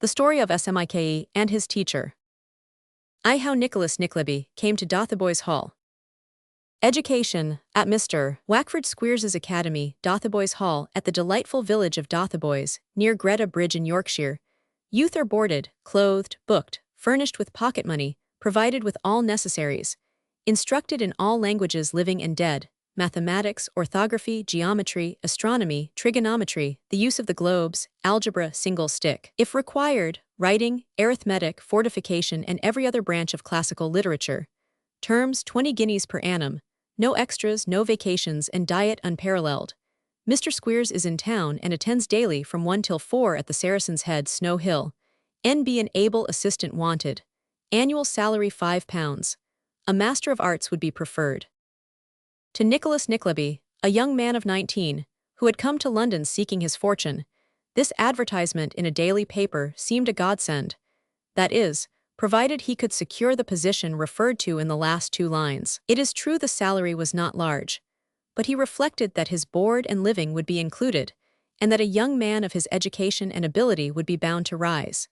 The story of Smike and his teacher. How Nicholas Nickleby came to Dotheboys Hall. Education at Mr. Wackford Squeers's Academy, Dotheboys Hall, at the delightful village of Dotheboys, near Greta Bridge in Yorkshire. Youth are boarded, clothed, booked, furnished with pocket money, provided with all necessaries, instructed in all languages living and dead, mathematics, orthography, geometry, astronomy, trigonometry, the use of the globes, algebra, single stick, if required, writing, arithmetic, fortification, and every other branch of classical literature. Terms 20 guineas per annum, no extras, no vacations, and diet unparalleled. Mr. Squeers is in town and attends daily from 1 till 4 at the Saracen's Head, Snow Hill. N.B. an able assistant wanted. Annual salary £5. A Master of Arts would be preferred. To Nicholas Nickleby, a young man of 19, who had come to London seeking his fortune, this advertisement in a daily paper seemed a godsend. That is, provided he could secure the position referred to in the last 2 lines. It is true the salary was not large, but he reflected that his board and living would be included, and that a young man of his education and ability would be bound to rise.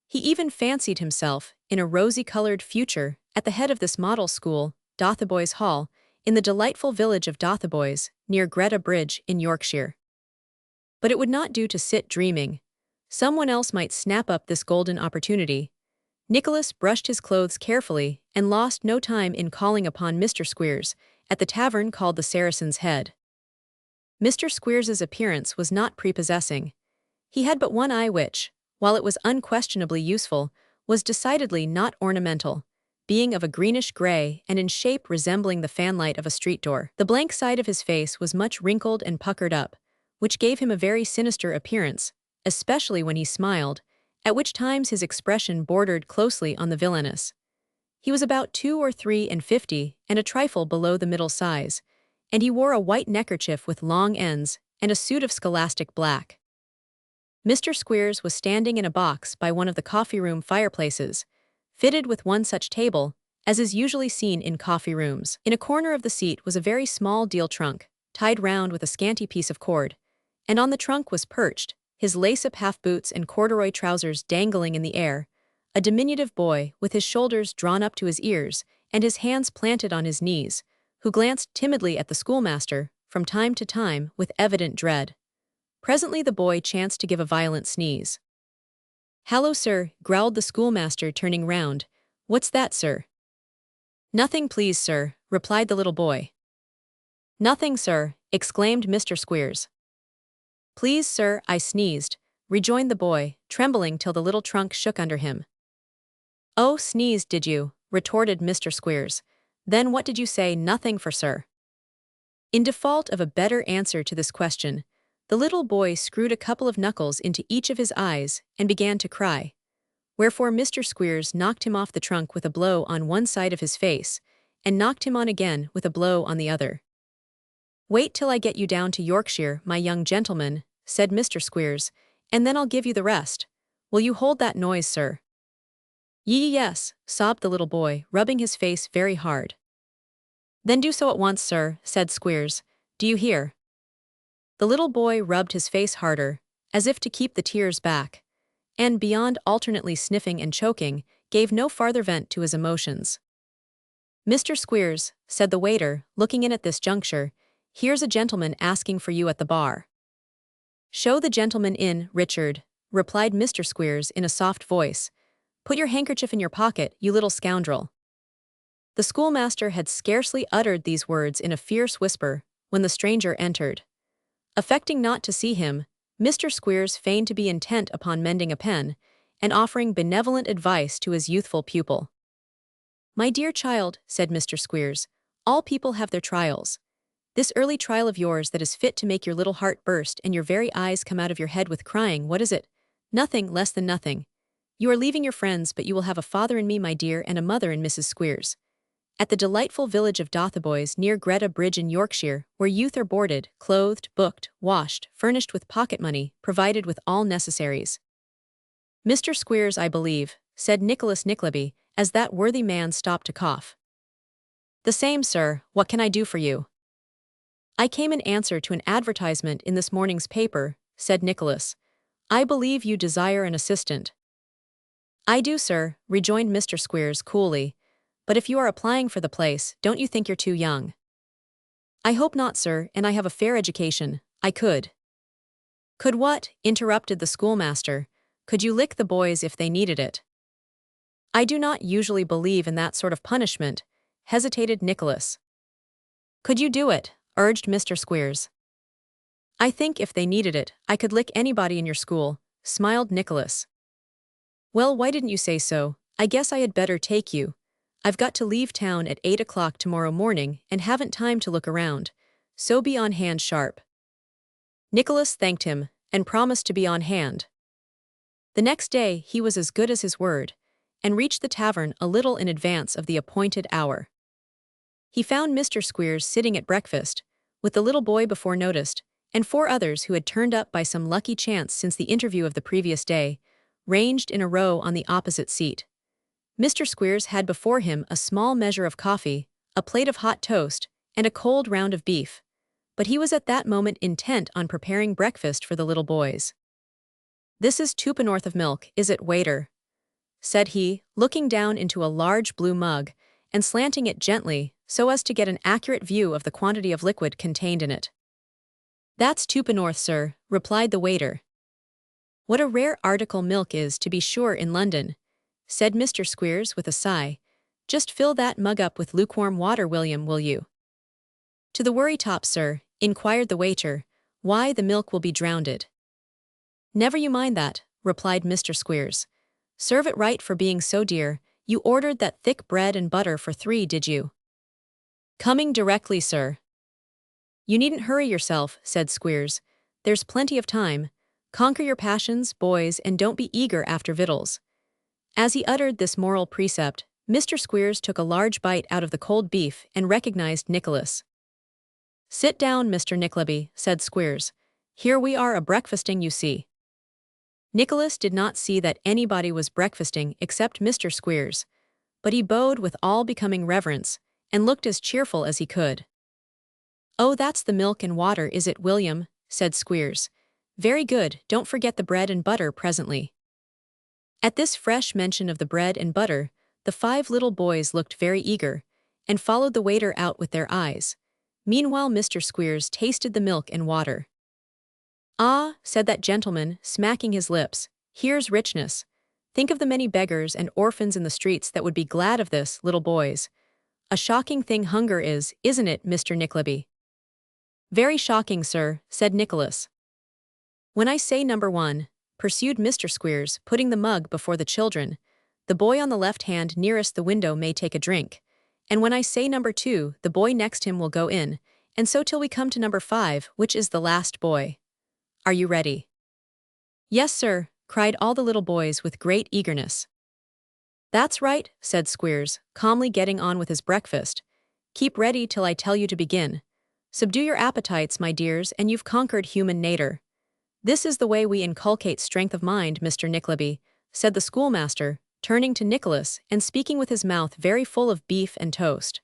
He even fancied himself, in a rosy-colored future, at the head of this model school, Dotheboys Hall, in the delightful village of Dotheboys, near Greta Bridge in Yorkshire. But it would not do to sit dreaming. Someone else might snap up this golden opportunity. Nicholas brushed his clothes carefully and lost no time in calling upon Mr. Squeers, at the tavern called the Saracen's Head. Mr. Squeers's appearance was not prepossessing. He had but one eye which, while it was unquestionably useful, was decidedly not ornamental, being of a greenish-gray and in shape resembling the fanlight of a street door. The blank side of his face was much wrinkled and puckered up, which gave him a very sinister appearance, especially when he smiled, at which times his expression bordered closely on the villainous. He was about 2 or 3 and 50 and a trifle below the middle size, and he wore a white neckerchief with long ends and a suit of scholastic black. Mr. Squeers was standing in a box by one of the coffee-room fireplaces, fitted with one such table, as is usually seen in coffee rooms. In a corner of the seat was a very small deal trunk, tied round with a scanty piece of cord, and on the trunk was perched, his lace-up half-boots and corduroy trousers dangling in the air, a diminutive boy with his shoulders drawn up to his ears and his hands planted on his knees, who glanced timidly at the schoolmaster, from time to time, with evident dread. Presently the boy chanced to give a violent sneeze. "Hallo, sir," growled the schoolmaster, turning round. "What's that, sir?" "Nothing, please, sir," replied the little boy. "Nothing, sir," exclaimed Mr. Squeers. "Please, sir, I sneezed," rejoined the boy, trembling till the little trunk shook under him. "Oh, sneezed, did you?" retorted Mr. Squeers. "Then what did you say 'nothing' for, sir?" In default of a better answer to this question, the little boy screwed a couple of knuckles into each of his eyes and began to cry, wherefore Mr. Squeers knocked him off the trunk with a blow on one side of his face, and knocked him on again with a blow on the other. "Wait till I get you down to Yorkshire, my young gentleman," said Mr. Squeers, "and then I'll give you the rest. Will you hold that noise, sir?" Yes," sobbed the little boy, rubbing his face very hard. "Then do so at once, sir," said Squeers. "Do you hear?" The little boy rubbed his face harder, as if to keep the tears back, and, beyond alternately sniffing and choking, gave no farther vent to his emotions. "Mr. Squeers," said the waiter, looking in at this juncture, "here's a gentleman asking for you at the bar." "Show the gentleman in, Richard," replied Mr. Squeers in a soft voice. "Put your handkerchief in your pocket, you little scoundrel." The schoolmaster had scarcely uttered these words in a fierce whisper, when the stranger entered. Affecting not to see him, Mr. Squeers feigned to be intent upon mending a pen, and offering benevolent advice to his youthful pupil. "My dear child," said Mr. Squeers, "all people have their trials. This early trial of yours that is fit to make your little heart burst and your very eyes come out of your head with crying, what is it? Nothing, less than nothing. You are leaving your friends, but you will have a father in me, my dear, and a mother in Mrs. Squeers. At the delightful village of Dotheboys, near Greta Bridge in Yorkshire, where youth are boarded, clothed, booked, washed, furnished with pocket money, provided with all necessaries." "Mr. Squeers, I believe," said Nicholas Nickleby, as that worthy man stopped to cough. "The same, sir. What can I do for you?" "I came in answer to an advertisement in this morning's paper," said Nicholas. "I believe you desire an assistant. I do, sir, rejoined Mr. Squeers coolly. But if you are applying for the place, don't you think you're too young? I hope not, sir, and I have a fair education. I could. Could what? Interrupted the schoolmaster. Could you lick the boys if they needed it? I do not usually believe in that sort of punishment, hesitated Nicholas. Could you do it? Urged Mr. Squeers. I think if they needed it, I could lick anybody in your school, smiled Nicholas. Well, why didn't you say so? I guess I had better take you. I've got to leave town at 8 o'clock tomorrow morning and haven't time to look around, so be on hand sharp. Nicholas thanked him and promised to be on hand. The next day he was as good as his word, and reached the tavern a little in advance of the appointed hour. He found Mr. Squeers sitting at breakfast, with the little boy before noticed, and 4 others who had turned up by some lucky chance since the interview of the previous day, ranged in a row on the opposite seat. Mr. Squeers had before him a small measure of coffee, a plate of hot toast, and a cold round of beef, but he was at that moment intent on preparing breakfast for the little boys. This is 2 of milk, is it, waiter? Said he, looking down into a large blue mug and slanting it gently so as to get an accurate view of the quantity of liquid contained in it. That's 2, sir, replied the waiter. What a rare article milk is, to be sure, in London, said Mr. Squeers with a sigh. Just fill that mug up with lukewarm water, William, will you? To the worry top, sir, inquired the waiter. Why, the milk will be drowned. Never you mind that, replied Mr. Squeers. Serve it right for being so dear. You ordered that thick bread and butter for 3, did you? Coming directly, sir. You needn't hurry yourself, said Squeers. There's plenty of time. Conquer your passions, boys, and don't be eager after victuals. As he uttered this moral precept, Mr. Squeers took a large bite out of the cold beef and recognized Nicholas. Sit down, Mr. Nickleby, said Squeers. Here we are a-breakfasting, you see. Nicholas did not see that anybody was breakfasting except Mr. Squeers, but he bowed with all becoming reverence and looked as cheerful as he could. Oh, that's the milk and water, is it, William? Said Squeers. Very good, don't forget the bread and butter presently. At this fresh mention of the bread and butter, the 5 little boys looked very eager, and followed the waiter out with their eyes. Meanwhile Mr. Squeers tasted the milk and water. Ah, said that gentleman, smacking his lips, here's richness. Think of the many beggars and orphans in the streets that would be glad of this, little boys. A shocking thing hunger is, isn't it, Mr. Nickleby? Very shocking, sir, said Nicholas. When I say number 1, pursued Mr. Squeers, putting the mug before the children, the boy on the left hand nearest the window may take a drink, and when I say number 2, the boy next him will go in, and so till we come to number 5, which is the last boy. Are you ready? Yes, sir, cried all the little boys with great eagerness. That's right, said Squeers, calmly getting on with his breakfast. Keep ready till I tell you to begin. Subdue your appetites, my dears, and you've conquered human nature. This is the way we inculcate strength of mind, Mr. Nickleby, said the schoolmaster, turning to Nicholas and speaking with his mouth very full of beef and toast.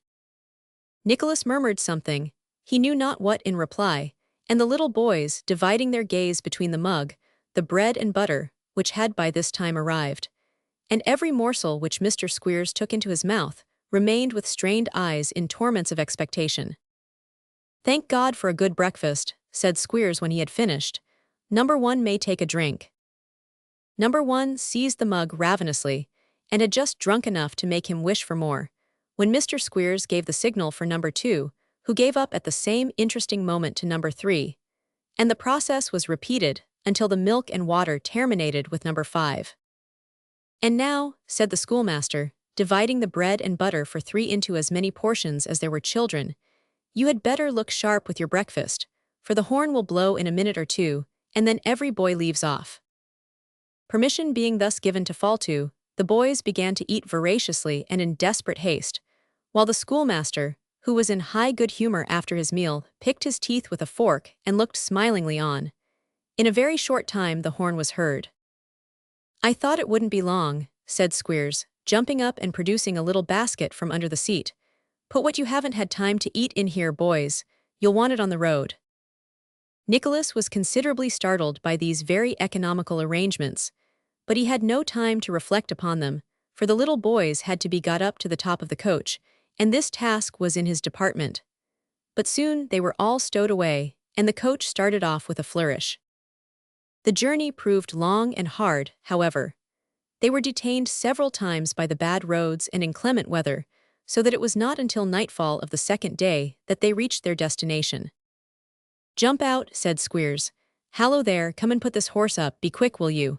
Nicholas murmured something, he knew not what, in reply, and the little boys, dividing their gaze between the mug, the bread and butter, which had by this time arrived, and every morsel which Mr. Squeers took into his mouth, remained with strained eyes in torments of expectation. Thank God for a good breakfast, said Squeers when he had finished. Number 1 may take a drink. Number 1 seized the mug ravenously, and had just drunk enough to make him wish for more, when Mr. Squeers gave the signal for number 2, who gave up at the same interesting moment to number 3, and the process was repeated until the milk and water terminated with number 5. And now, said the schoolmaster, dividing the bread and butter for 3 into as many portions as there were children, you had better look sharp with your breakfast, for the horn will blow in a minute or 2, and then every boy leaves off. Permission being thus given to fall to, the boys began to eat voraciously and in desperate haste, while the schoolmaster, who was in high good humor after his meal, picked his teeth with a fork and looked smilingly on. In a very short time the horn was heard. I thought it wouldn't be long, said Squeers, jumping up and producing a little basket from under the seat. Put what you haven't had time to eat in here, boys. You'll want it on the road. Nicholas was considerably startled by these very economical arrangements, But he had no time to reflect upon them, for the little boys had to be got up to the top of the coach, and this task was in his department. But soon they were all stowed away, and the coach started off with a flourish. The journey proved long and hard, however. They were detained several times by the bad roads and inclement weather, so that it was not until nightfall of the second day that they reached their destination. "Jump out," said Squeers. "Hallo there, come and put this horse up, be quick, will you?"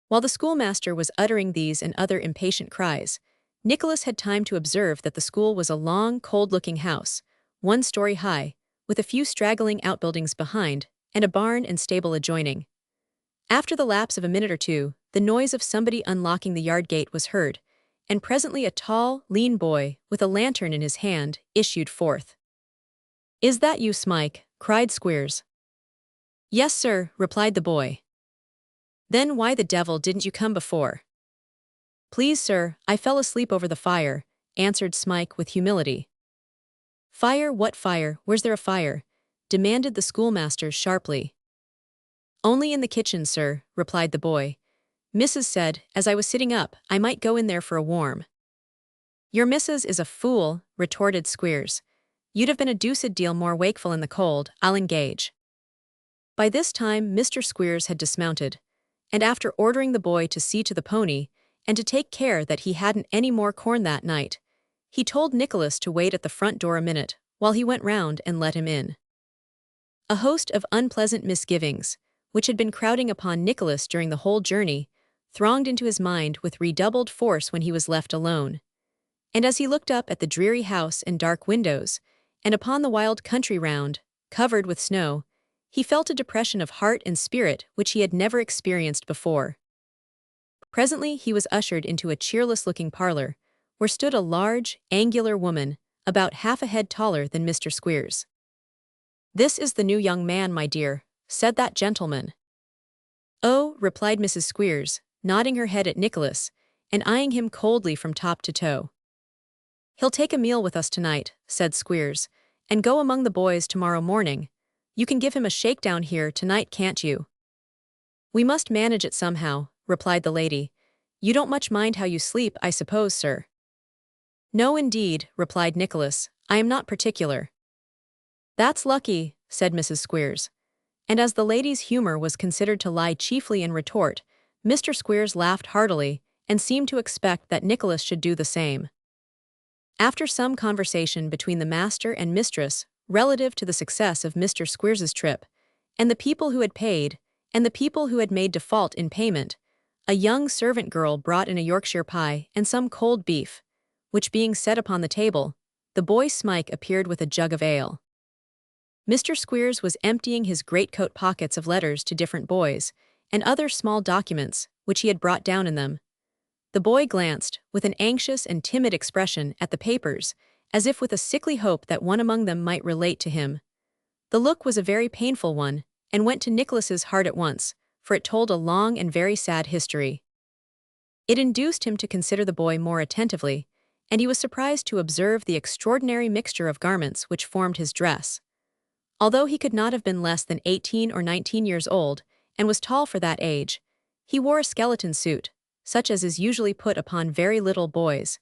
While the schoolmaster was uttering these and other impatient cries, Nicholas had time to observe that the school was a long, cold-looking house, 1 story high, with a few straggling outbuildings behind, and a barn and stable adjoining. After the lapse of a minute or two, the noise of somebody unlocking the yard gate was heard, and presently a tall, lean boy, with a lantern in his hand, issued forth. "Is that you, Smike?" cried Squeers. "Yes, sir," replied the boy. "Then why the devil didn't you come before?" "Please, sir, I fell asleep over the fire," answered Smike with humility. "Fire? What fire? Where's there a fire?" demanded the schoolmaster sharply. "Only in the kitchen, sir," replied the boy. "Mrs. said, as I was sitting up, I might go in there for a warm." "Your missus is a fool," retorted Squeers. "You'd have been a deuced deal more wakeful in the cold, I'll engage." By this time Mr. Squeers had dismounted, and after ordering the boy to see to the pony, and to take care that he hadn't any more corn that night, he told Nicholas to wait at the front door a minute, while he went round and let him in. A host of unpleasant misgivings, which had been crowding upon Nicholas during the whole journey, thronged into his mind with redoubled force when he was left alone. And as he looked up at the dreary house and dark windows, and upon the wild country round, covered with snow, he felt a depression of heart and spirit which he had never experienced before. Presently he was ushered into a cheerless-looking parlor, where stood a large, angular woman, about half a head taller than Mr. Squeers. "This is the new young man, my dear," said that gentleman. "Oh," replied Mrs. Squeers, nodding her head at Nicholas, and eyeing him coldly from top to toe. "He'll take a meal with us tonight," said Squeers, "and go among the boys tomorrow morning. You can give him a shakedown here tonight, can't you?" "We must manage it somehow," replied the lady. "You don't much mind how you sleep, I suppose, sir?" "No, indeed," replied Nicholas. "I am not particular." "That's lucky," said Mrs. Squeers. And as the lady's humor was considered to lie chiefly in retort, Mr. Squeers laughed heartily, and seemed to expect that Nicholas should do the same. After some conversation between the master and mistress relative to the success of Mr. Squeers's trip, and the people who had paid, and the people who had made default in payment, a young servant girl brought in a Yorkshire pie and some cold beef, which being set upon the table, the boy Smike appeared with a jug of ale. Mr. Squeers was emptying his greatcoat pockets of letters to different boys, and other small documents, which he had brought down in them. The boy glanced, with an anxious and timid expression, at the papers, as if with a sickly hope that one among them might relate to him. The look was a very painful one, and went to Nicholas's heart at once, for it told a long and very sad history. It induced him to consider the boy more attentively, and he was surprised to observe the extraordinary mixture of garments which formed his dress. Although he could not have been less than 18 or 19 years old, and was tall for that age, he wore a skeleton suit, such as is usually put upon very little boys,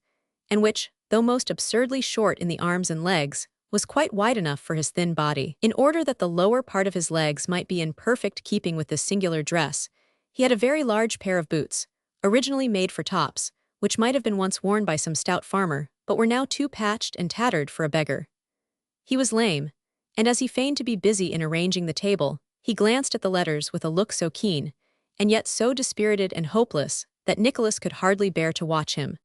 and which, though most absurdly short in the arms and legs, was quite wide enough for his thin body. In order that the lower part of his legs might be in perfect keeping with this singular dress, he had a very large pair of boots, originally made for tops, which might have been once worn by some stout farmer, but were now too patched and tattered for a beggar. He was lame, and as he feigned to be busy in arranging the table, he glanced at the letters with a look so keen, and yet so dispirited and hopeless, that Nicholas could hardly bear to watch him.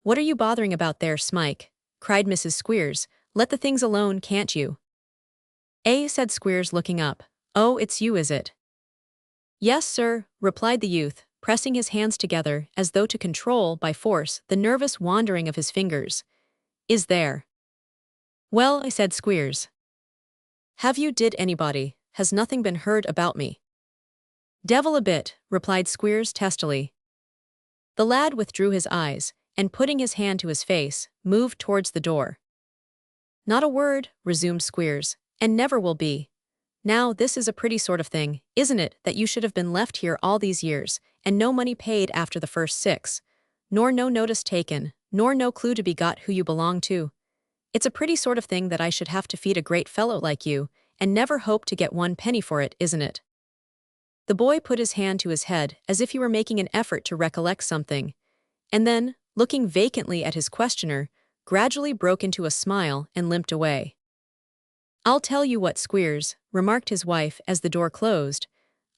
"What are you bothering about there, Smike?" cried Mrs. Squeers. "Let the things alone, can't you?" "Eh?" said Squeers, looking up. "Oh, it's you, is it?" "Yes, sir," replied the youth, pressing his hands together as though to control, by force, the nervous wandering of his fingers. "Is there?" "Well," said Squeers. "Have you did anybody? Has nothing been heard about me?" "Devil a bit," replied Squeers testily. The lad withdrew his eyes, and putting his hand to his face, moved towards the door. "Not a word," resumed Squeers, "and never will be. Now, this is a pretty sort of thing, isn't it, that you should have been left here all these years, and no money paid after the first 6, nor no notice taken, nor no clue to be got who you belong to. It's a pretty sort of thing that I should have to feed a great fellow like you, and never hope to get 1 penny for it, isn't it?" The boy put his hand to his head as if he were making an effort to recollect something, and then, looking vacantly at his questioner, gradually broke into a smile and limped away. "I'll tell you what, Squeers," remarked his wife as the door closed,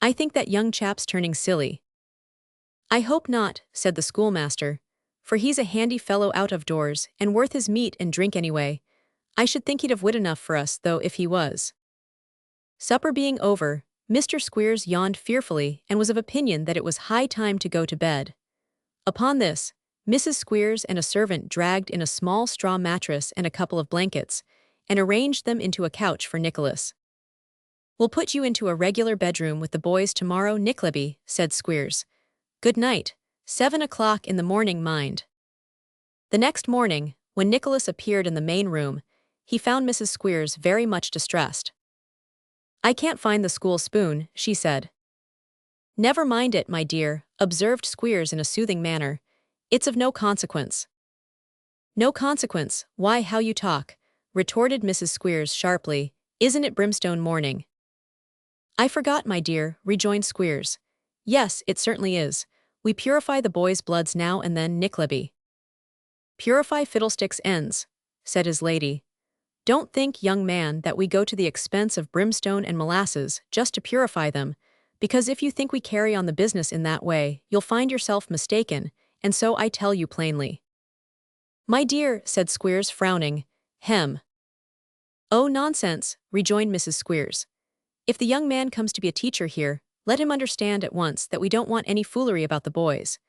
"I think that young chap's turning silly." "I hope not," said the schoolmaster, "for he's a handy fellow out of doors and worth his meat and drink anyway. I should think he'd have wit enough for us, though, if he was." Supper being over, Mr. Squeers yawned fearfully and was of opinion that it was high time to go to bed. Upon this, Mrs. Squeers and a servant dragged in a small straw mattress and a couple of blankets, and arranged them into a couch for Nicholas. "We'll put you into a regular bedroom with the boys tomorrow, Nickleby," said Squeers. "Good night. 7 o'clock in the morning, mind." The next morning, when Nicholas appeared in the main room, he found Mrs. Squeers very much distressed. "I can't find the school spoon," she said. "Never mind it, my dear," observed Squeers in a soothing manner. "It's of no consequence." "No consequence, why, how you talk," retorted Mrs. Squeers sharply. "Isn't it brimstone morning?" "I forgot, my dear," rejoined Squeers. "Yes, it certainly is. We purify the boys' bloods now and then, Nickleby." "Purify fiddlesticks' ends," said his lady. "Don't think, young man, that we go to the expense of brimstone and molasses just to purify them, because if you think we carry on the business in that way, you'll find yourself mistaken, and so I tell you plainly." "My dear," said Squeers, frowning. "Hem." "Oh, nonsense," rejoined Mrs. Squeers. "If the young man comes to be a teacher here, let him understand at once that we don't want any foolery about the boys.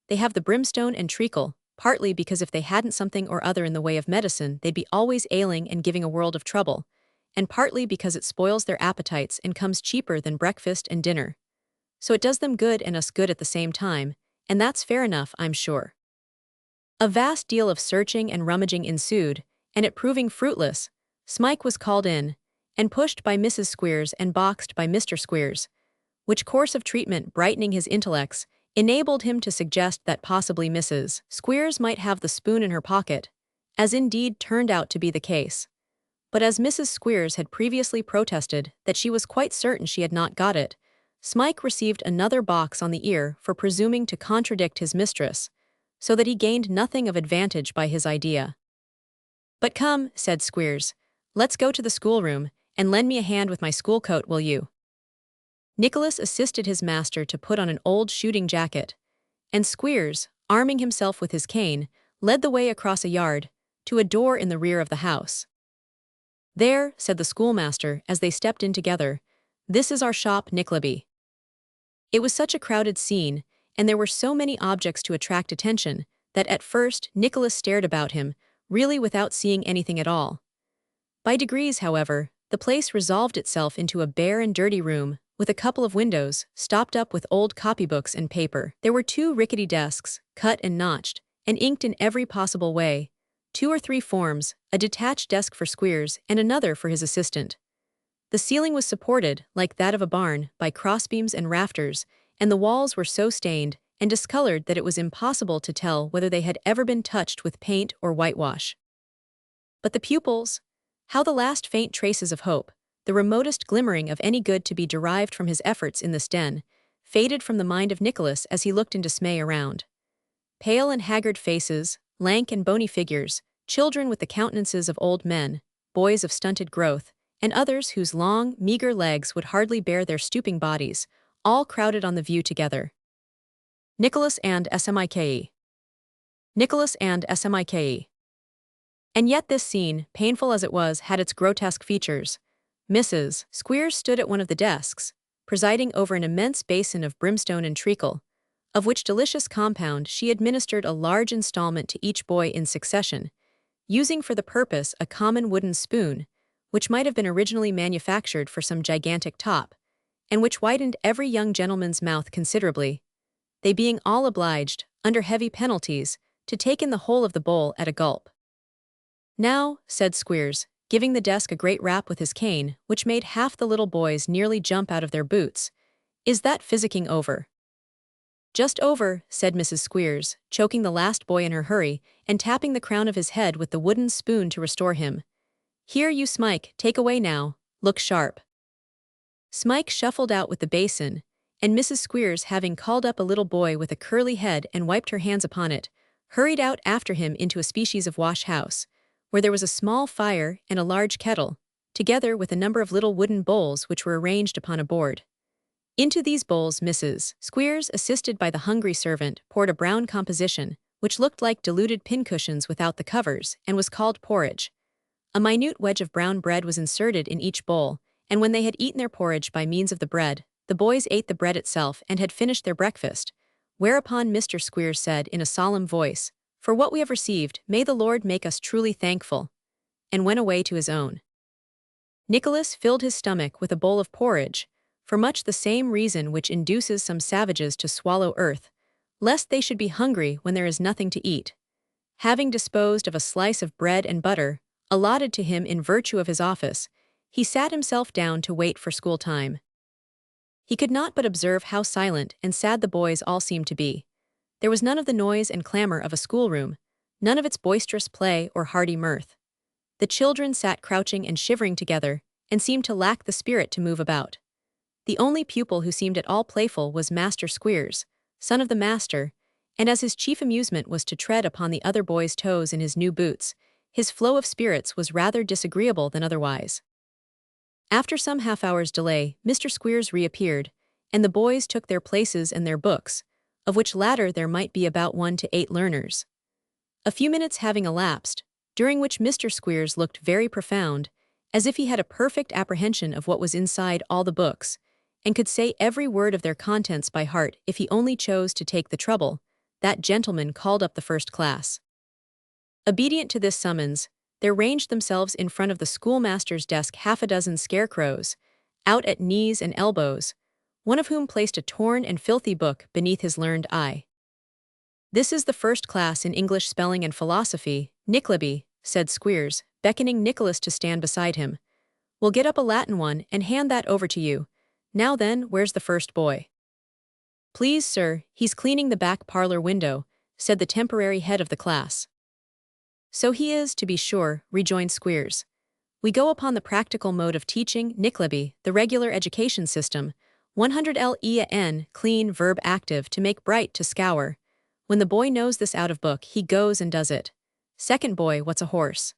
They have the brimstone and treacle, partly because if they hadn't something or other in the way of medicine they'd be always ailing and giving a world of trouble, and partly because it spoils their appetites and comes cheaper than breakfast and dinner. So it does them good and us good at the same time, and that's fair enough, I'm sure." A vast deal of searching and rummaging ensued, and it proving fruitless, Smike was called in, and pushed by Mrs. Squeers and boxed by Mr. Squeers, which course of treatment, brightening his intellects, enabled him to suggest that possibly Mrs. Squeers might have the spoon in her pocket, as indeed turned out to be the case. But as Mrs. Squeers had previously protested that she was quite certain she had not got it, Smike received another box on the ear for presuming to contradict his mistress, so that he gained nothing of advantage by his idea. "But come," said Squeers, "let's go to the schoolroom, and lend me a hand with my school coat, will you?" Nicholas assisted his master to put on an old shooting jacket, and Squeers, arming himself with his cane, led the way across a yard, to a door in the rear of the house. "There," said the schoolmaster as they stepped in together, "this is our shop, Nickleby." It was such a crowded scene, and there were so many objects to attract attention, that at first Nicholas stared about him, really without seeing anything at all. By degrees, however, the place resolved itself into a bare and dirty room, with a couple of windows, stopped up with old copybooks and paper. There were 2 rickety desks, cut and notched, and inked in every possible way, 2 or 3 forms, a detached desk for Squeers and another for his assistant. The ceiling was supported, like that of a barn, by crossbeams and rafters, and the walls were so stained and discolored that it was impossible to tell whether they had ever been touched with paint or whitewash. But the pupils? How the last faint traces of hope, the remotest glimmering of any good to be derived from his efforts in this den, faded from the mind of Nicholas as he looked in dismay around. Pale and haggard faces, lank and bony figures, children with the countenances of old men, boys of stunted growth, and others whose long, meager legs would hardly bear their stooping bodies, all crowded on the view together. Nicholas and Smike. Nicholas and Smike. And yet this scene, painful as it was, had its grotesque features. Mrs. Squeers stood at one of the desks, presiding over an immense basin of brimstone and treacle, of which delicious compound she administered a large installment to each boy in succession, using for the purpose a common wooden spoon, which might have been originally manufactured for some gigantic top, and which whitened every young gentleman's mouth considerably, they being all obliged, under heavy penalties, to take in the whole of the bowl at a gulp. "Now," said Squeers, giving the desk a great rap with his cane, which made half the little boys nearly jump out of their boots, "is that physicking over?" "Just over," said Mrs. Squeers, choking the last boy in her hurry, and tapping the crown of his head with the wooden spoon to restore him. "Here you Smike, take away now, look sharp." Smike shuffled out with the basin, and Mrs. Squeers, having called up a little boy with a curly head and wiped her hands upon it, hurried out after him into a species of wash-house, where there was a small fire and a large kettle, together with a number of little wooden bowls which were arranged upon a board. Into these bowls Mrs. Squeers, assisted by the hungry servant, poured a brown composition, which looked like diluted pincushions without the covers, and was called porridge. A minute wedge of brown bread was inserted in each bowl, and when they had eaten their porridge by means of the bread, the boys ate the bread itself and had finished their breakfast, whereupon Mr. Squeers said in a solemn voice, "For what we have received, may the Lord make us truly thankful," and went away to his own. Nicholas filled his stomach with a bowl of porridge, for much the same reason which induces some savages to swallow earth, lest they should be hungry when there is nothing to eat. Having disposed of a slice of bread and butter, allotted to him in virtue of his office, he sat himself down to wait for school time. He could not but observe how silent and sad the boys all seemed to be. There was none of the noise and clamor of a schoolroom, none of its boisterous play or hearty mirth. The children sat crouching and shivering together, and seemed to lack the spirit to move about. The only pupil who seemed at all playful was Master Squeers, son of the master, and as his chief amusement was to tread upon the other boys' toes in his new boots, his flow of spirits was rather disagreeable than otherwise. After some half-hour's delay, Mr. Squeers reappeared, and the boys took their places and their books, of which latter there might be about 1 to 8 learners. A few minutes having elapsed, during which Mr. Squeers looked very profound, as if he had a perfect apprehension of what was inside all the books, and could say every word of their contents by heart if he only chose to take the trouble, that gentleman called up the first class. Obedient to this summons, there ranged themselves in front of the schoolmaster's desk 6 scarecrows, out at knees and elbows, one of whom placed a torn and filthy book beneath his learned eye. "This is the first class in English spelling and philosophy, Nickleby," said Squeers, beckoning Nicholas to stand beside him. "We'll get up a Latin one and hand that over to you. Now then, where's the first boy?" "Please, sir, he's cleaning the back parlor window," said the temporary head of the class. "So he is, to be sure," rejoined Squeers. "We go upon the practical mode of teaching, Nickleby, the regular education system, 100 lean, clean, verb active, to make bright, to scour. When the boy knows this out of book, he goes and does it. Second boy, what's a horse?"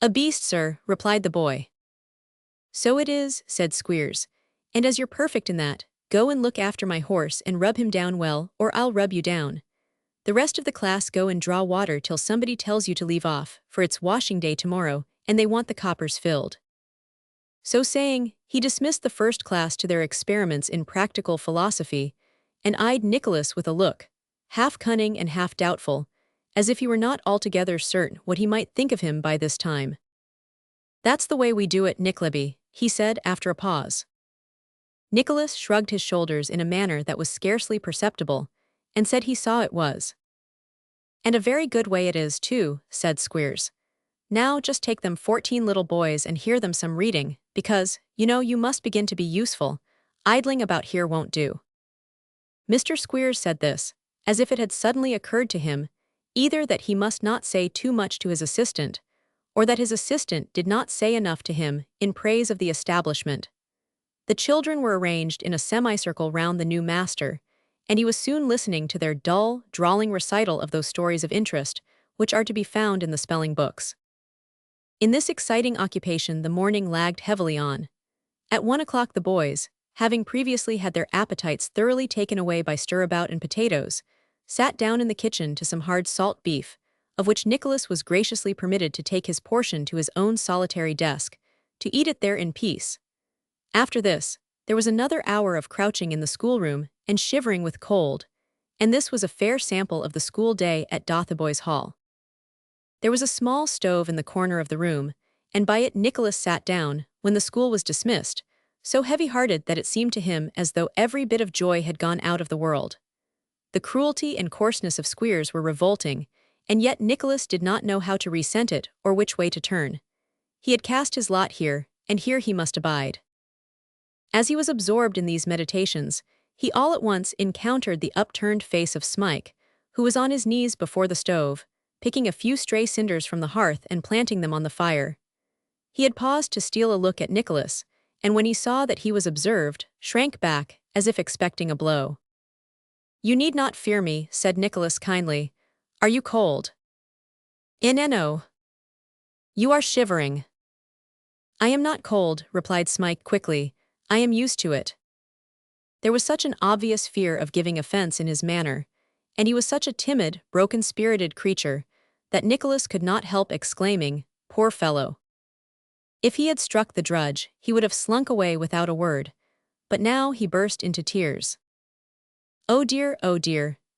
"A beast, sir," replied the boy. "So it is," said Squeers. "And as you're perfect in that, go and look after my horse and rub him down well, or I'll rub you down. The rest of the class go and draw water till somebody tells you to leave off, for it's washing day tomorrow, and they want the coppers filled." So saying, he dismissed the first class to their experiments in practical philosophy, and eyed Nicholas with a look, half cunning and half doubtful, as if he were not altogether certain what he might think of him by this time. "That's the way we do it, Nickleby," he said after a pause. Nicholas shrugged his shoulders in a manner that was scarcely perceptible, and said he saw it was. "And a very good way it is, too," said Squeers. "Now just take them 14 little boys and hear them some reading, because, you know, you must begin to be useful. Idling about here won't do." Mr. Squeers said this, as if it had suddenly occurred to him, either that he must not say too much to his assistant, or that his assistant did not say enough to him in praise of the establishment. The children were arranged in a semicircle round the new master, and he was soon listening to their dull, drawling recital of those stories of interest which are to be found in the spelling books. In this exciting occupation the morning lagged heavily on. At 1 o'clock the boys, having previously had their appetites thoroughly taken away by stirabout and potatoes, sat down in the kitchen to some hard salt beef, of which Nicholas was graciously permitted to take his portion to his own solitary desk, to eat it there in peace. After this, there was another hour of crouching in the schoolroom and shivering with cold, and this was a fair sample of the school day at Dotheboys Hall. There was a small stove in the corner of the room, and by it Nicholas sat down, when the school was dismissed, so heavy-hearted that it seemed to him as though every bit of joy had gone out of the world. The cruelty and coarseness of Squeers were revolting, and yet Nicholas did not know how to resent it or which way to turn. He had cast his lot here, and here he must abide. As he was absorbed in these meditations, he all at once encountered the upturned face of Smike, who was on his knees before the stove, picking a few stray cinders from the hearth and planting them on the fire. He had paused to steal a look at Nicholas, and when he saw that he was observed, shrank back, as if expecting a blow. "You need not fear me," said Nicholas kindly. "Are you cold?" "No. You are shivering." "I am not cold," replied Smike quickly. "I am used to it." There was such an obvious fear of giving offense in his manner, and he was such a timid, broken-spirited creature, that Nicholas could not help exclaiming, "Poor fellow." If he had struck the drudge, he would have slunk away without a word, but now he burst into tears. Oh dear,"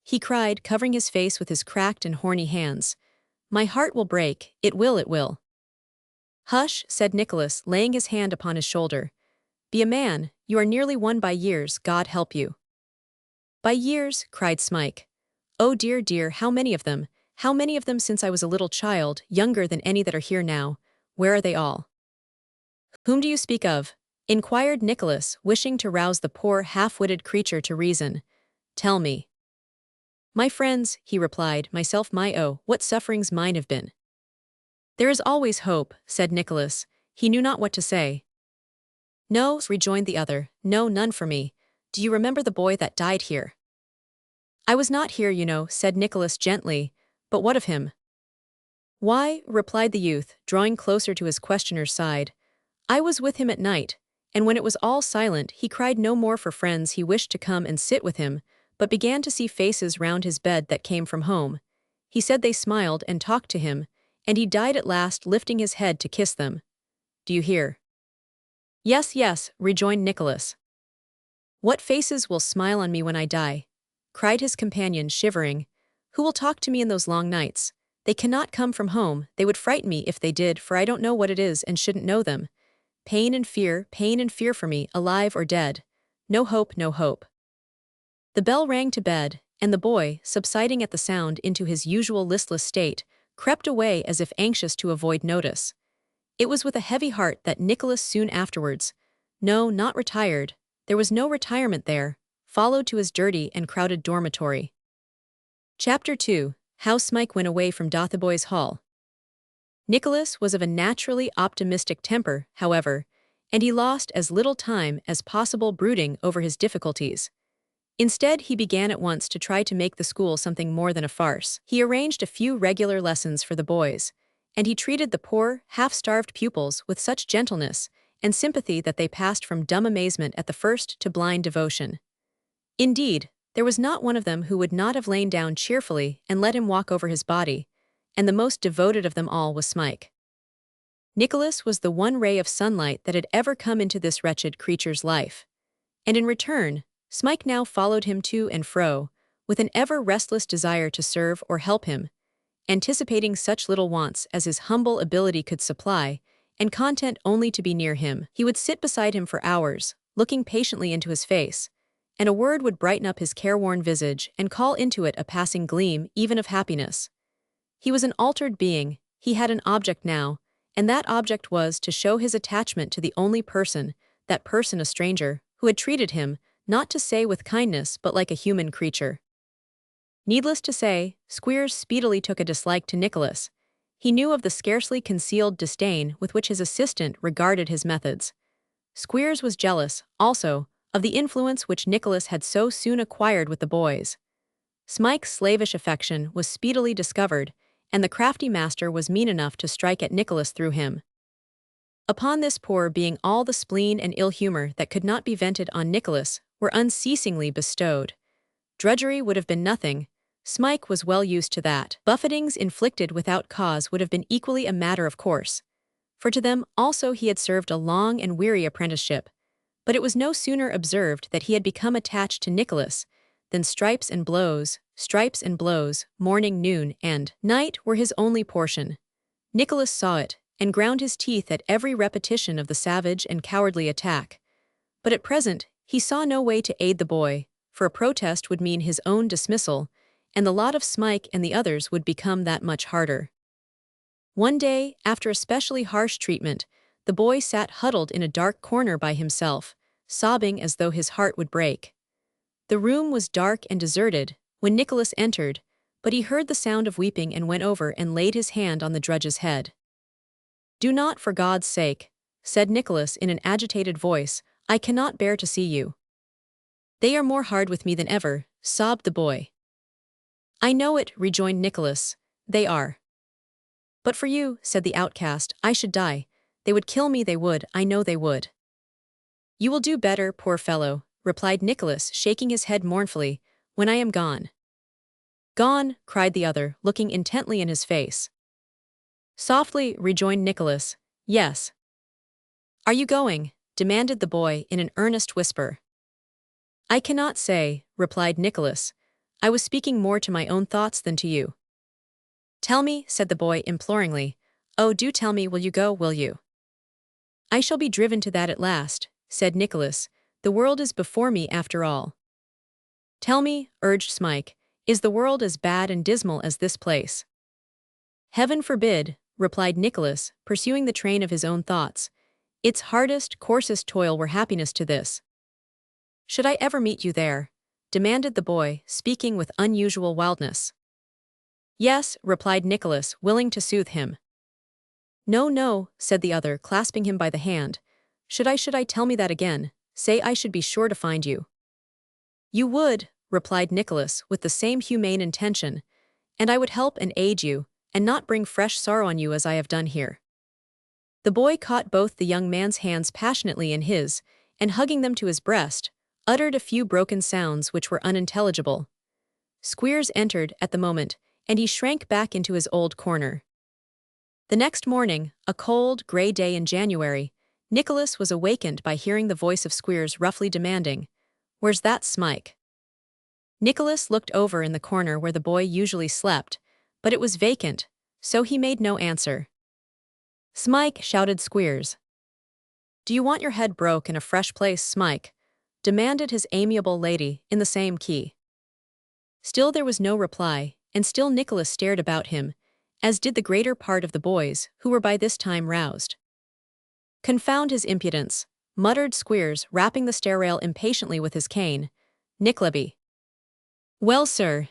he cried, covering his face with his cracked and horny hands. "My heart will break, it will, it will." "Hush," said Nicholas, laying his hand upon his shoulder. "Be a man, you are nearly won by years, God help you." "By years," cried Smike. "Oh dear, how many of them since I was a little child, younger than any that are here now. Where are they all?" "Whom do you speak of?" inquired Nicholas, wishing to rouse the poor half-witted creature to reason. "Tell me." "My friends," he replied, "myself what sufferings mine have been." "There is always hope," said Nicholas. He knew not what to say. "No," rejoined the other, "no, none for me. Do you remember the boy that died here?" "I was not here, said Nicholas gently. "But what of him?" "Why," replied the youth, drawing closer to his questioner's side, "I was with him at night, and when it was all silent he cried no more for friends he wished to come and sit with him, but began to see faces round his bed that came from home. He said they smiled and talked to him, and he died at last lifting his head to kiss them. Do you hear?" Yes, rejoined Nicholas. "What faces will smile on me when I die?" cried his companion, shivering. "Who will talk to me in those long nights? They cannot come from home, they would frighten me if they did, for I don't know what it is and shouldn't know them. Pain and fear for me, alive or dead. No hope, no hope." The bell rang to bed, and the boy, subsiding at the sound into his usual listless state, crept away as if anxious to avoid notice. It was with a heavy heart that Nicholas soon afterwards, no, not retired, there was no retirement there, followed to his dirty and crowded dormitory. Chapter 2. How Smike Went Away from Dotheboys Hall. Nicholas was of a naturally optimistic temper, however, and he lost as little time as possible brooding over his difficulties. Instead, he began at once to try to make the school something more than a farce. He arranged a few regular lessons for the boys, and he treated the poor, half-starved pupils with such gentleness and sympathy that they passed from dumb amazement at the first to blind devotion. Indeed, there was not one of them who would not have lain down cheerfully and let him walk over his body, and the most devoted of them all was Smike. Nicholas was the one ray of sunlight that had ever come into this wretched creature's life, and in return, Smike now followed him to and fro, with an ever-restless desire to serve or help him, anticipating such little wants as his humble ability could supply, and content only to be near him. He would sit beside him for hours, looking patiently into his face, and a word would brighten up his careworn visage and call into it a passing gleam even of happiness. He was an altered being, he had an object now, and that object was to show his attachment to the only person, that person a stranger, who had treated him, not to say with kindness but like a human creature. Needless to say, Squeers speedily took a dislike to Nicholas. He knew of the scarcely concealed disdain with which his assistant regarded his methods. Squeers was jealous, also, of the influence which Nicholas had so soon acquired with the boys. Smike's slavish affection was speedily discovered, and the crafty master was mean enough to strike at Nicholas through him. Upon this poor being all the spleen and ill humor that could not be vented on Nicholas were unceasingly bestowed. Drudgery would have been nothing. Smike was well used to that. Buffetings inflicted without cause would have been equally a matter of course, for to them also he had served a long and weary apprenticeship. But it was no sooner observed that he had become attached to Nicholas than stripes and blows, morning, noon, and night were his only portion. Nicholas saw it, and ground his teeth at every repetition of the savage and cowardly attack. But at present, he saw no way to aid the boy, for a protest would mean his own dismissal, and the lot of Smike and the others would become that much harder. One day, after especially harsh treatment, the boy sat huddled in a dark corner by himself, sobbing as though his heart would break. The room was dark and deserted when Nicholas entered, but he heard the sound of weeping and went over and laid his hand on the drudge's head. "Do not, for God's sake," said Nicholas in an agitated voice, "I cannot bear to see you." "They are more hard with me than ever," sobbed the boy. "I know it," rejoined Nicholas, "they are. But for you," said the outcast, "I should die. They would kill me, they would, I know they would." "You will do better, poor fellow," replied Nicholas, shaking his head mournfully, "when I am gone." "Gone," cried the other, looking intently in his face. "Softly," rejoined Nicholas, "yes." "Are you going?" demanded the boy in an earnest whisper. "I cannot say," replied Nicholas. "I was speaking more to my own thoughts than to you." "Tell me," said the boy imploringly. "Oh, do tell me, will you go, will you?" "I shall be driven to that at last," said Nicholas. "The world is before me after all." "Tell me," urged Smike, "is the world as bad and dismal as this place?" "Heaven forbid," replied Nicholas, pursuing the train of his own thoughts. "Its hardest, coarsest toil were happiness to this." "Should I ever meet you there?" demanded the boy, speaking with unusual wildness. "Yes," replied Nicholas, willing to soothe him. "No, no," said the other, clasping him by the hand. Should I tell me that again, say I should be sure to find you." "You would," replied Nicholas, with the same humane intention, "and I would help and aid you, and not bring fresh sorrow on you as I have done here." The boy caught both the young man's hands passionately in his, and hugging them to his breast, uttered a few broken sounds which were unintelligible. Squeers entered at the moment, and he shrank back into his old corner. The next morning, a cold, grey day in January, Nicholas was awakened by hearing the voice of Squeers roughly demanding, "Where's that Smike?" Nicholas looked over in the corner where the boy usually slept, but it was vacant, so he made no answer. "Smike," shouted Squeers. "Do you want your head broke in a fresh place, Smike?" demanded his amiable lady, in the same key. Still there was no reply, and still Nicholas stared about him, as did the greater part of the boys, who were by this time roused. "Confound his impudence," muttered Squeers, rapping the stair rail impatiently with his cane. "Nickleby." "Well, sir."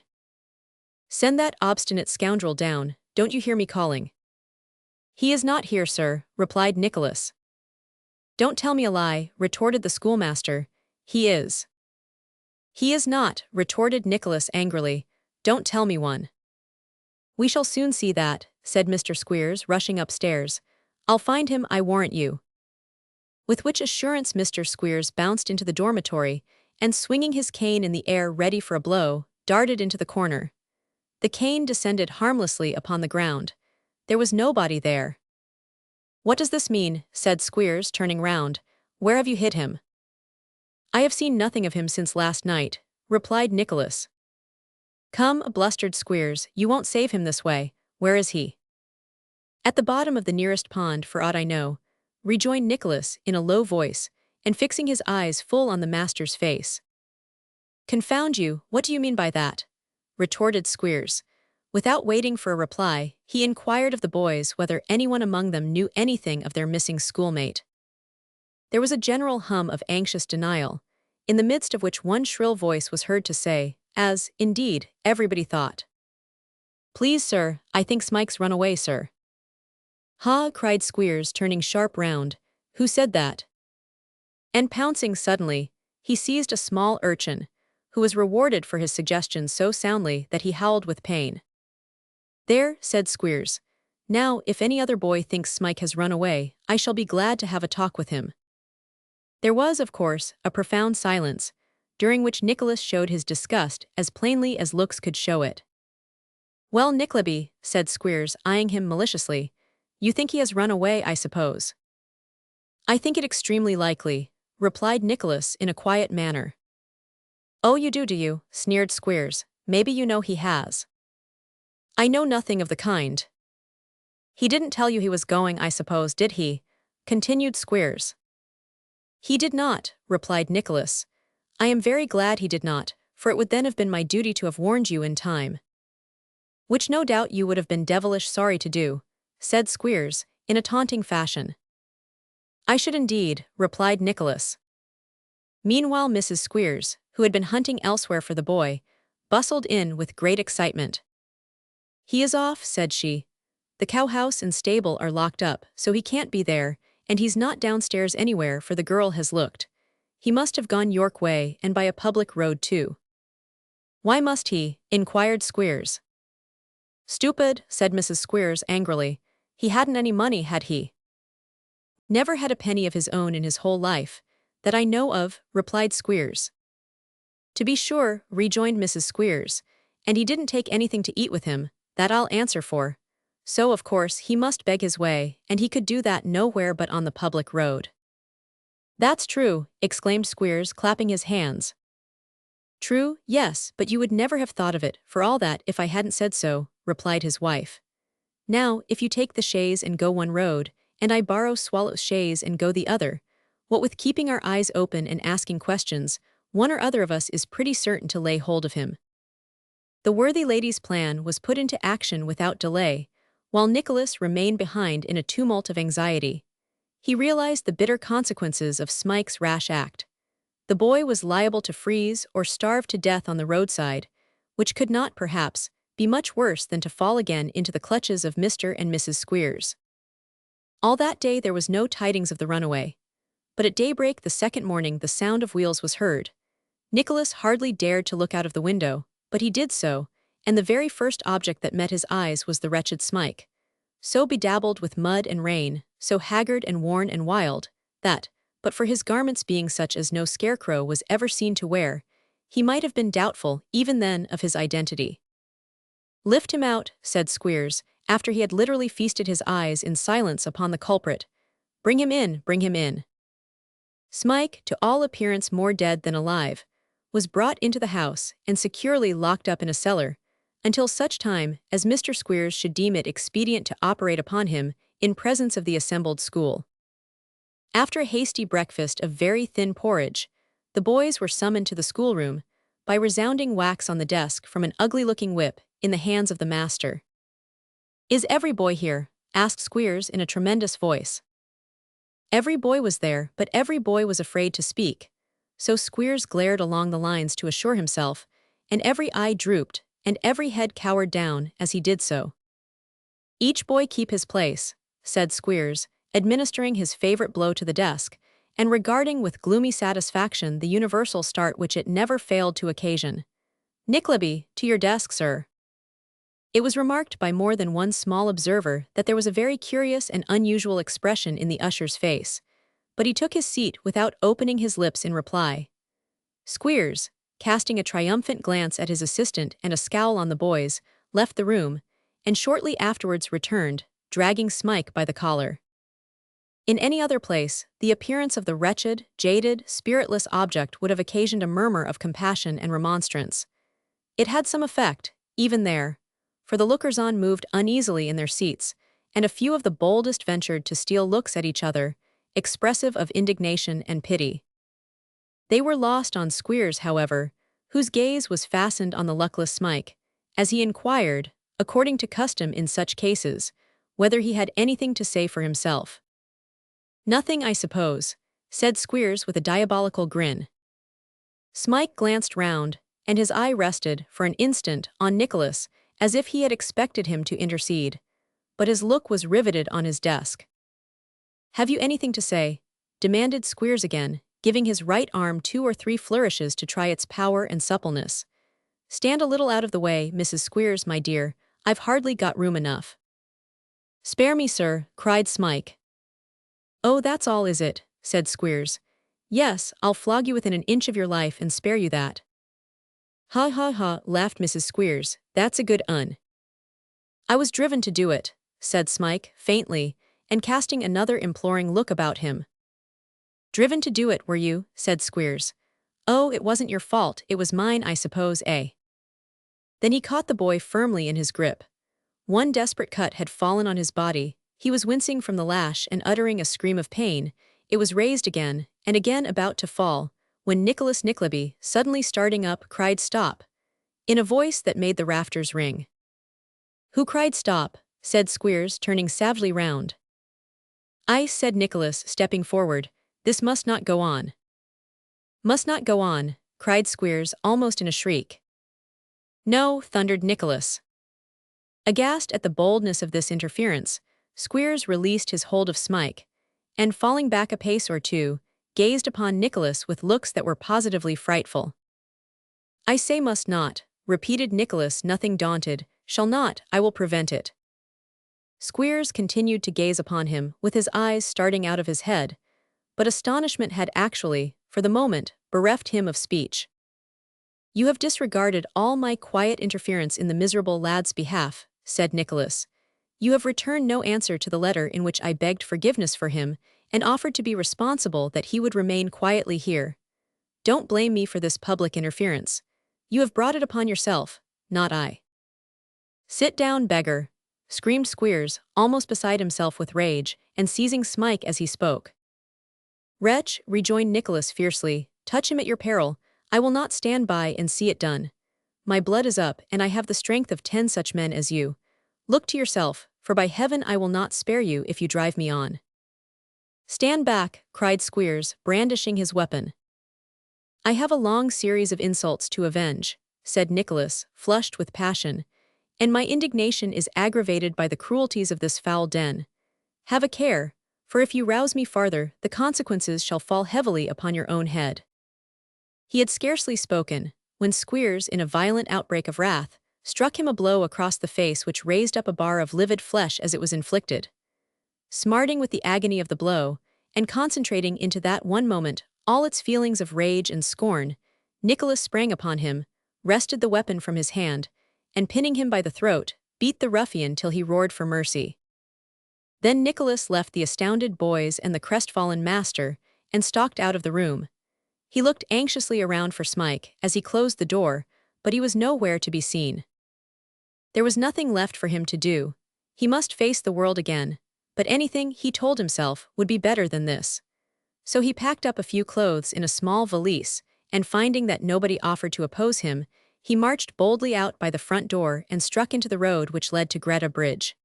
"Send that obstinate scoundrel down, don't you hear me calling?" "He is not here, sir," replied Nicholas. "Don't tell me a lie," retorted the schoolmaster. "He is." "He is not," retorted Nicholas angrily. "Don't tell me one." "We shall soon see that," said Mr. Squeers, rushing upstairs. "I'll find him, I warrant you." With which assurance Mr. Squeers bounced into the dormitory, and swinging his cane in the air ready for a blow, darted into the corner. The cane descended harmlessly upon the ground. There was nobody there. "What does this mean?" said Squeers, turning round. "Where have you hid him?" "I have seen nothing of him since last night," replied Nicholas. "Come," blustered Squeers, "you won't save him this way. Where is he?" "At the bottom of the nearest pond, for aught I know," rejoined Nicholas in a low voice, and fixing his eyes full on the master's face. "Confound you, what do you mean by that?" retorted Squeers. Without waiting for a reply, he inquired of the boys whether anyone among them knew anything of their missing schoolmate. There was a general hum of anxious denial, in the midst of which one shrill voice was heard to say, as, indeed, everybody thought, "Please, sir, I think Smike's run away, sir." "Ha!" cried Squeers, turning sharp round. "Who said that?" And pouncing suddenly, he seized a small urchin, who was rewarded for his suggestion so soundly that he howled with pain. "There," said Squeers. "Now, if any other boy thinks Smike has run away, I shall be glad to have a talk with him." There was, of course, a profound silence, during which Nicholas showed his disgust as plainly as looks could show it. "Well, Nickleby," said Squeers, eyeing him maliciously, "you think he has run away, I suppose?" "I think it extremely likely," replied Nicholas in a quiet manner. "Oh, you do you?" sneered Squeers. "Maybe you know he has." "I know nothing of the kind." "He didn't tell you he was going, I suppose, did he?" continued Squeers. "He did not," replied Nicholas. "I am very glad he did not, for it would then have been my duty to have warned you in time." "Which no doubt you would have been devilish sorry to do," said Squeers, in a taunting fashion. "I should indeed," replied Nicholas. Meanwhile Mrs. Squeers, who had been hunting elsewhere for the boy, bustled in with great excitement. "He is off," said she. "The cowhouse and stable are locked up, so he can't be there, and he's not downstairs anywhere, for the girl has looked. He must have gone York way, and by a public road too." "Why must he?" inquired Squeers. "Stupid," said Mrs. Squeers angrily. "He hadn't any money, had he?" "Never had a penny of his own in his whole life, that I know of," replied Squeers. "To be sure," rejoined Mrs. Squeers, "and he didn't take anything to eat with him, that I'll answer for. So, of course, he must beg his way, and he could do that nowhere but on the public road." "That's true," exclaimed Squeers, clapping his hands. "True, yes, but you would never have thought of it, for all that, if I hadn't said so," replied his wife. "Now, if you take the chaise and go one road, and I borrow Swallow's chaise and go the other, what with keeping our eyes open and asking questions, one or other of us is pretty certain to lay hold of him." The worthy lady's plan was put into action without delay, while Nicholas remained behind in a tumult of anxiety. He realized the bitter consequences of Smike's rash act. The boy was liable to freeze or starve to death on the roadside, which could not, perhaps, be much worse than to fall again into the clutches of Mr. and Mrs. Squeers. All that day there was no tidings of the runaway. But at daybreak the second morning the sound of wheels was heard. Nicholas hardly dared to look out of the window, but he did so, and the very first object that met his eyes was the wretched Smike, so bedabbled with mud and rain, so haggard and worn and wild, that, but for his garments being such as no scarecrow was ever seen to wear, he might have been doubtful, even then, of his identity. "Lift him out," said Squeers, after he had literally feasted his eyes in silence upon the culprit. "Bring him in, bring him in." Smike, to all appearance more dead than alive, was brought into the house and securely locked up in a cellar, until such time as Mr. Squeers should deem it expedient to operate upon him in presence of the assembled school. After a hasty breakfast of very thin porridge, the boys were summoned to the schoolroom by resounding whacks on the desk from an ugly-looking whip in the hands of the master. "Is every boy here?" asked Squeers in a tremendous voice. Every boy was there, but every boy was afraid to speak, so Squeers glared along the lines to assure himself, and every eye drooped, and every head cowered down as he did so. "Each boy keep his place," said Squeers, administering his favorite blow to the desk, and regarding with gloomy satisfaction the universal start which it never failed to occasion. "Nickleby, to your desk, sir." It was remarked by more than one small observer that there was a very curious and unusual expression in the usher's face, but he took his seat without opening his lips in reply. Squeers, casting a triumphant glance at his assistant and a scowl on the boys, left the room, and shortly afterwards returned, dragging Smike by the collar. In any other place, the appearance of the wretched, jaded, spiritless object would have occasioned a murmur of compassion and remonstrance. It had some effect, even there, for the lookers-on moved uneasily in their seats, and a few of the boldest ventured to steal looks at each other, expressive of indignation and pity. They were lost on Squeers, however, whose gaze was fastened on the luckless Smike, as he inquired, according to custom in such cases, whether he had anything to say for himself. "Nothing, I suppose," said Squeers with a diabolical grin. Smike glanced round, and his eye rested, for an instant, on Nicholas, as if he had expected him to intercede, but his look was riveted on his desk. "Have you anything to say?" demanded Squeers again, giving his right arm 2 or 3 flourishes to try its power and suppleness. "Stand a little out of the way, Mrs. Squeers, my dear, I've hardly got room enough." "Spare me, sir," cried Smike. "Oh, that's all, is it?" said Squeers. "Yes, I'll flog you within an inch of your life and spare you that." "Ha ha ha," laughed Mrs. Squeers, "that's a good un." "I was driven to do it," said Smike, faintly, and casting another imploring look about him. "Driven to do it, were you?" said Squeers. "Oh, it wasn't your fault, it was mine, I suppose, eh?" Then he caught the boy firmly in his grip. One desperate cut had fallen on his body, he was wincing from the lash and uttering a scream of pain. It was raised again, and again about to fall, when Nicholas Nickleby, suddenly starting up, cried "Stop!" in a voice that made the rafters ring. "Who cried stop?" said Squeers, turning savagely round. "I," said Nicholas, stepping forward. "This must not go on." "Must not go on," cried Squeers, almost in a shriek. No, thundered Nicholas. Aghast at the boldness of this interference, Squeers released his hold of Smike, and falling back a pace or two, gazed upon Nicholas with looks that were positively frightful. I say must not, repeated Nicholas, nothing daunted, shall not, I will prevent it. Squeers continued to gaze upon him, with his eyes starting out of his head, but astonishment had actually, for the moment, bereft him of speech. You have disregarded all my quiet interference in the miserable lad's behalf, said Nicholas. You have returned no answer to the letter in which I begged forgiveness for him and offered to be responsible that he would remain quietly here. Don't blame me for this public interference. You have brought it upon yourself, not I. Sit down, beggar, screamed Squeers, almost beside himself with rage, and seizing Smike as he spoke. Wretch, rejoined Nicholas fiercely, touch him at your peril. I will not stand by and see it done. My blood is up, and I have the strength of 10 such men as you. Look to yourself, for by heaven I will not spare you if you drive me on. Stand back, cried Squeers, brandishing his weapon. I have a long series of insults to avenge, said Nicholas, flushed with passion, and my indignation is aggravated by the cruelties of this foul den. Have a care, for if you rouse me farther, the consequences shall fall heavily upon your own head. He had scarcely spoken, when Squeers, in a violent outbreak of wrath, struck him a blow across the face which raised up a bar of livid flesh as it was inflicted. Smarting with the agony of the blow, and concentrating into that one moment all its feelings of rage and scorn, Nicholas sprang upon him, wrested the weapon from his hand, and pinning him by the throat, beat the ruffian till he roared for mercy. Then Nicholas left the astounded boys and the crestfallen master, and stalked out of the room. He looked anxiously around for Smike as he closed the door, but he was nowhere to be seen. There was nothing left for him to do. He must face the world again, but anything, he told himself, would be better than this. So he packed up a few clothes in a small valise, and finding that nobody offered to oppose him, he marched boldly out by the front door and struck into the road which led to Greta Bridge.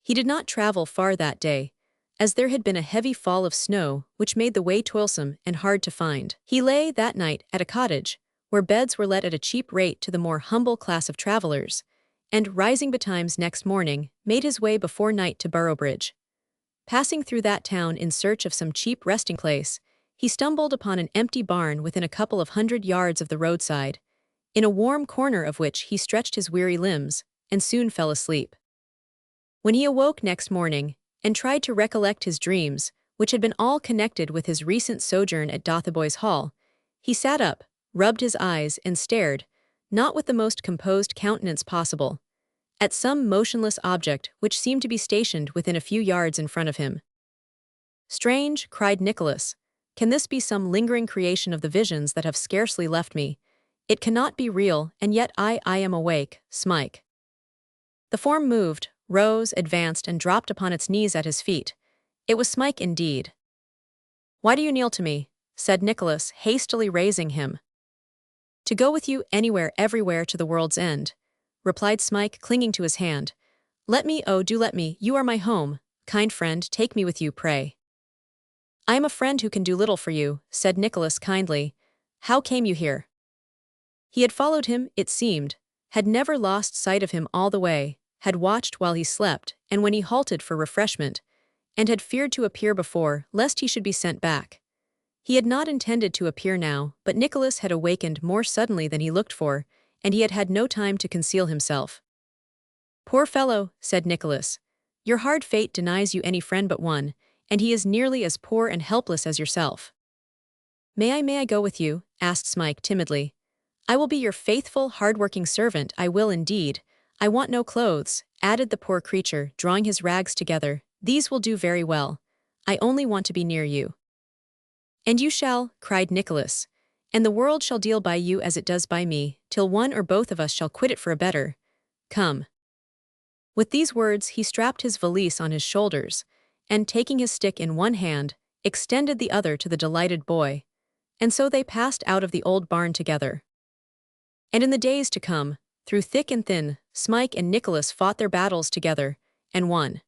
He did not travel far that day, as there had been a heavy fall of snow which made the way toilsome and hard to find. He lay that night at a cottage, where beds were let at a cheap rate to the more humble class of travelers, and, rising betimes next morning, made his way before night to Boroughbridge. Passing through that town in search of some cheap resting place, he stumbled upon an empty barn within a couple of 100 yards of the roadside, in a warm corner of which he stretched his weary limbs, and soon fell asleep. When he awoke next morning, and tried to recollect his dreams, which had been all connected with his recent sojourn at Dotheboys Hall, he sat up, rubbed his eyes, and stared, not with the most composed countenance possible, at some motionless object which seemed to be stationed within a few yards in front of him. Strange, cried Nicholas, can this be some lingering creation of the visions that have scarcely left me? It cannot be real, and yet I am awake, Smike. The form moved, rose, advanced, and dropped upon its knees at his feet. It was Smike indeed. Why do you kneel to me? Said Nicholas, hastily raising him. To go with you anywhere, everywhere, to the world's end, replied Smike, clinging to his hand. Let me, oh, do let me, you are my home. Kind friend, take me with you, pray. I am a friend who can do little for you, said Nicholas kindly. How came you here? He had followed him, it seemed, had never lost sight of him all the way, had watched while he slept, and when he halted for refreshment, and had feared to appear before, lest he should be sent back. He had not intended to appear now, but Nicholas had awakened more suddenly than he looked for, and he had had no time to conceal himself. Poor fellow, said Nicholas, your hard fate denies you any friend but one, and he is nearly as poor and helpless as yourself. May I go with you? Asked Smike timidly. I will be your faithful, hard-working servant, I will indeed. I want no clothes, added the poor creature, drawing his rags together. These will do very well. I only want to be near you. And you shall, cried Nicholas, and the world shall deal by you as it does by me, till one or both of us shall quit it for a better. Come. With these words he strapped his valise on his shoulders, and taking his stick in one hand, extended the other to the delighted boy, and so they passed out of the old barn together. And in the days to come, through thick and thin, Smike and Nicholas fought their battles together, and won.